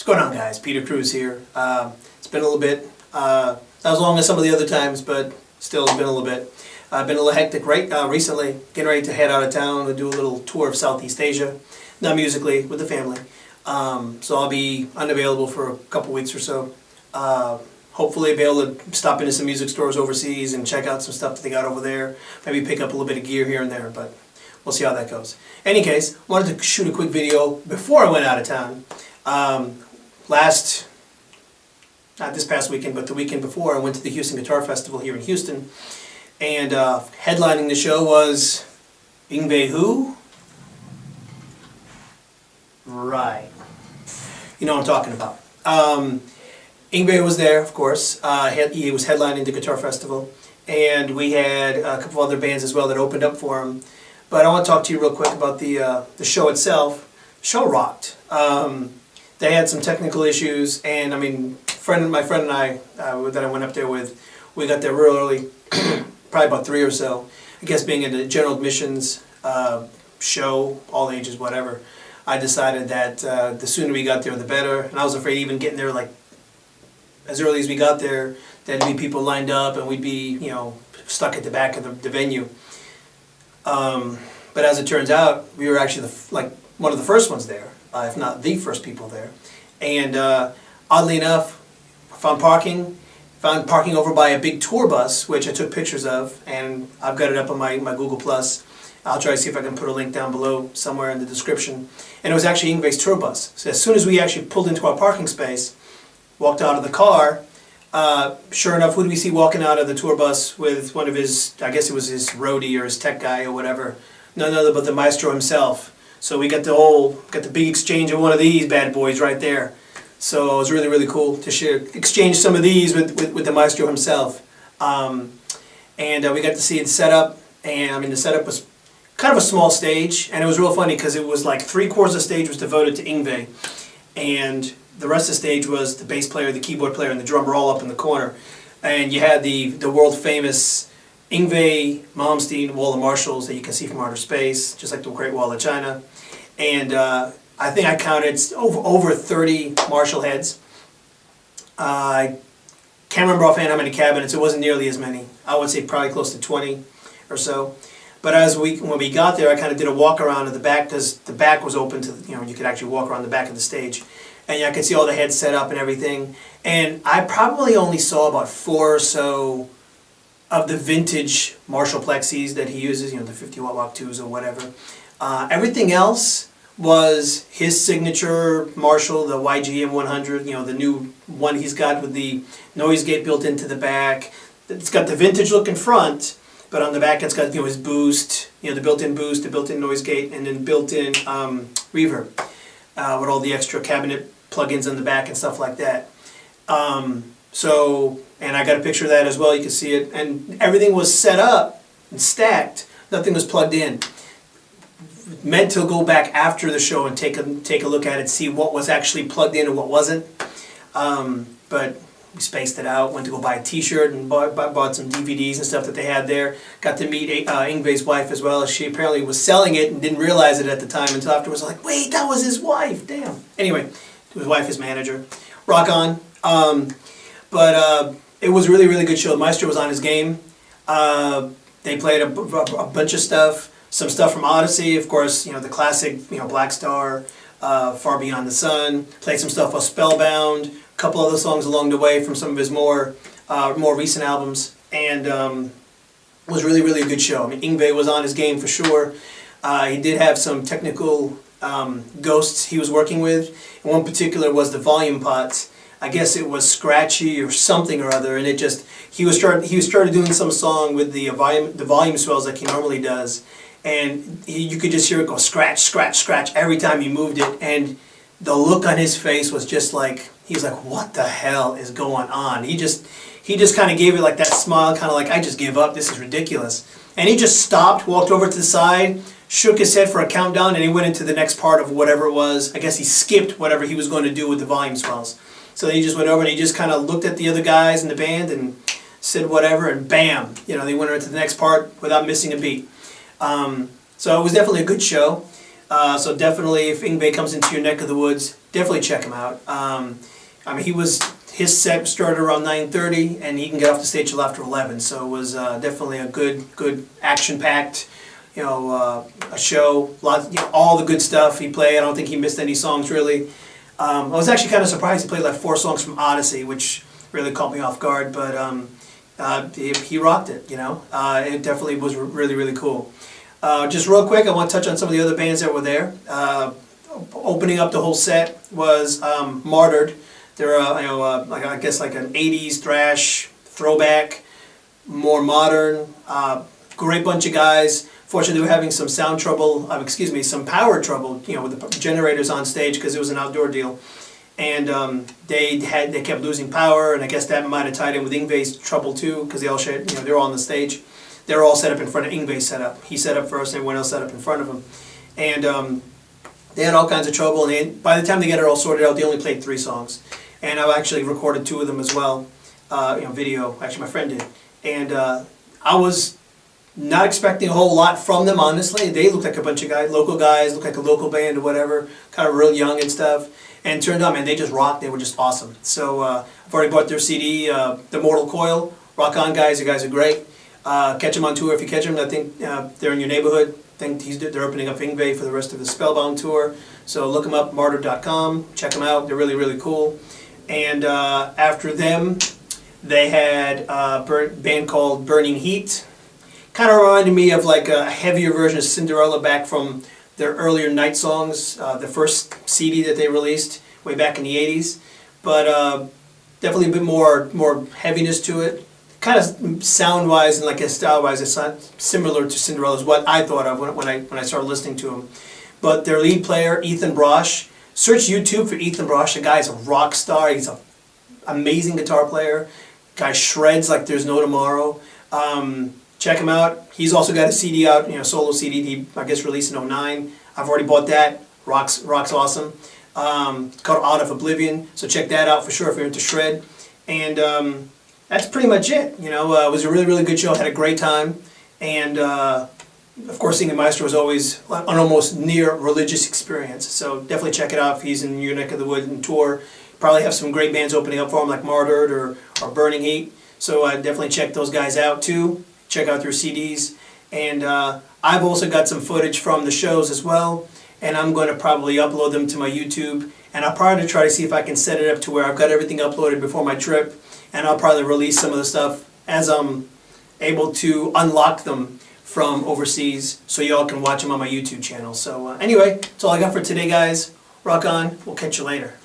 going on, guys? Peter Cruz here. It's been a little bit, not as long as some of the other times, but still it's been a little bit. I've been a little hectic recently, getting ready to head out of town and do a little tour of Southeast Asia, not musically, with the family. So I'll be unavailable for a couple weeks or so. Hopefully be able to stop into some music stores overseas and check out some stuff that they got over there. Maybe pick up a little bit of gear here and there, but we'll see how that goes. Any case, I wanted to shoot a quick video before I went out of town. Not this past weekend, but the weekend before, I went to the Houston Guitar Festival here in Houston. And headlining the show was Yngwie who? Right. You know what I'm talking about. Yngwie was there, of course. He was headlining the Guitar Festival. And we had a couple other bands as well that opened up for him. But I want to talk to you real quick about the show itself. The show rocked. They had some technical issues, and I mean, my friend and I that I went up there with, we got there real early, probably about 3 or so. I guess being in the general admissions show, all ages, whatever, I decided that the sooner we got there, the better. And I was afraid even getting there like as early as we got there, there'd be people lined up, and we'd be, you know, stuck at the back of the venue. But as it turns out, we were actually one of the first ones there, if not the first people there. And oddly enough, found parking over by a big tour bus, which I took pictures of, and I've got it up on my Google+. I'll try to see if I can put a link down below somewhere in the description. And it was actually Yngwie's tour bus. So as soon as we actually pulled into our parking space, walked out of the car, sure enough, who do we see walking out of the tour bus with one of his, I guess it was his roadie or his tech guy or whatever, none other but the maestro himself. So we got the big exchange of one of these bad boys right there. So it was really, really cool to exchange some of these with the maestro himself. And we got to see it set up, and I mean the setup was kind of a small stage, and it was real funny because it was like 3/4 of the stage was devoted to Yngwie, and the rest of the stage was the bass player, the keyboard player, and the drummer all up in the corner. And you had the world famous Yngwie Malmsteen Wall of Marshalls that you can see from outer space, just like the Great Wall of China. And I think I counted over 30 Marshall heads. I can't remember offhand how many cabinets. It wasn't nearly as many. I would say probably close to 20 or so. But when we got there, I kind of did a walk around of the back, because the back was open to, you know, you could actually walk around the back of the stage. And I could see all the heads set up and everything. And I probably only saw about 4 or so of the vintage Marshall plexis that he uses, you know, the 50-watt Walk 2s or whatever. Everything else was his signature Marshall, the YGM 100, you know, the new one he's got with the noise gate built into the back. It's got the vintage look in front, but on the back it's got, you know, his boost, you know, the built-in boost, the built-in noise gate, and then built-in reverb with all the extra cabinet plugins on the back and stuff like that. And I got a picture of that as well, you can see it, and everything was set up and stacked, nothing was plugged in. Meant to go back after the show and take a look at it, see what was actually plugged in and what wasn't. But we spaced it out, went to go buy a t-shirt and bought some DVDs and stuff that they had there. Got to meet Yngwie's wife as well. She apparently was selling it and didn't realize it at the time until afterwards. Like, wait, that was his wife, damn. Anyway, his wife, his manager. Rock on. But it was a really, really good show. The maestro was on his game. They played a bunch of stuff. Some stuff from Odyssey, of course, you know, the classic, you know, Black Star, Far Beyond the Sun. Played some stuff off Spellbound, a couple other songs along the way from some of his more recent albums, and it was really, really a good show. I mean, Yngwie was on his game for sure. He did have some technical ghosts he was working with, and one particular was the volume pots. I guess it was scratchy or something or other, and it just he started doing some song with the volume swells like he normally does. And you could just hear it go scratch, scratch, scratch every time he moved it. And the look on his face was just like, he's like, what the hell is going on? He just kind of gave it like that smile, kind of like, I just give up, this is ridiculous. And he just stopped, walked over to the side, shook his head for a countdown, and he went into the next part of whatever it was. I guess he skipped whatever he was going to do with the volume swells. So he just went over and he just kind of looked at the other guys in the band and said whatever, and bam, you know, they went into the next part without missing a beat. So it was definitely a good show. So definitely, if Yngwie comes into your neck of the woods, definitely check him out. I mean, his set started around 9:30, and he can get off the stage till after 11. So it was definitely a good action-packed, a show. All the good stuff he played. I don't think he missed any songs really. I was actually kind of surprised he played like 4 songs from Odyssey, which really caught me off guard. But he rocked it. It definitely was really cool. Just real quick, I want to touch on some of the other bands that were there. Opening up the whole set was Martyrd. They're I guess like an 80s thrash throwback, more modern. Great bunch of guys. Fortunately, they were having some sound trouble. Some power trouble. With the generators on stage because it was an outdoor deal, and they kept losing power. And I guess that might have tied in with Yngwie's trouble too, because they all shared. They're all on the stage. They're all set up in front of Yngwie's setup. He set up first, and everyone else set up in front of him, and they had all kinds of trouble. And by the time they got it all sorted out, they only played 3 songs. And I actually recorded 2 of them as well, video. Actually, my friend did. And I was not expecting a whole lot from them, honestly. They looked like a bunch of local guys, looked like a local band or whatever, kind of real young and stuff. And turned out, man, they just rocked. They were just awesome. So I've already bought their CD, The Mortal Coil. Rock on, guys. You guys are great. Catch them on tour if you catch them. I think they're in your neighborhood. I think they're opening up Yngwie for the rest of the Spellbound tour. So look them up, martyrd.com. Check them out. They're really cool. And after them, they had a band called Burning Head. Kind of reminded me of like a heavier version of Cinderella back from their earlier Night Songs, the first CD that they released way back in the 80s. But definitely a bit more heaviness to it. Kind of sound-wise and like style-wise, it's not similar to Cinderella is what I thought of when I started listening to them. But their lead player, Ethan Brosh, search YouTube for Ethan Brosh. The guy's a rock star. He's an amazing guitar player. Guy shreds like there's no tomorrow. Check him out. He's also got a CD out, solo CD he, I guess, released in 2009. I've already bought that. Rock's awesome. It's called Out of Oblivion. So check that out for sure if you're into shred. And that's pretty much it. It was a really good show. I had a great time. And of course, seeing the Maestro is always an almost near religious experience. So definitely check it out if he's in your neck of the woods and tour. Probably have some great bands opening up for him like Martyrd or Burning Head. So definitely check those guys out too. Check out their CDs. And I've also got some footage from the shows as well. And I'm going to probably upload them to my YouTube. And I'll probably try to see if I can set it up to where I've got everything uploaded before my trip. And I'll probably release some of the stuff as I'm able to unlock them from overseas so y'all can watch them on my YouTube channel. So anyway, that's all I got for today, guys. Rock on. We'll catch you later.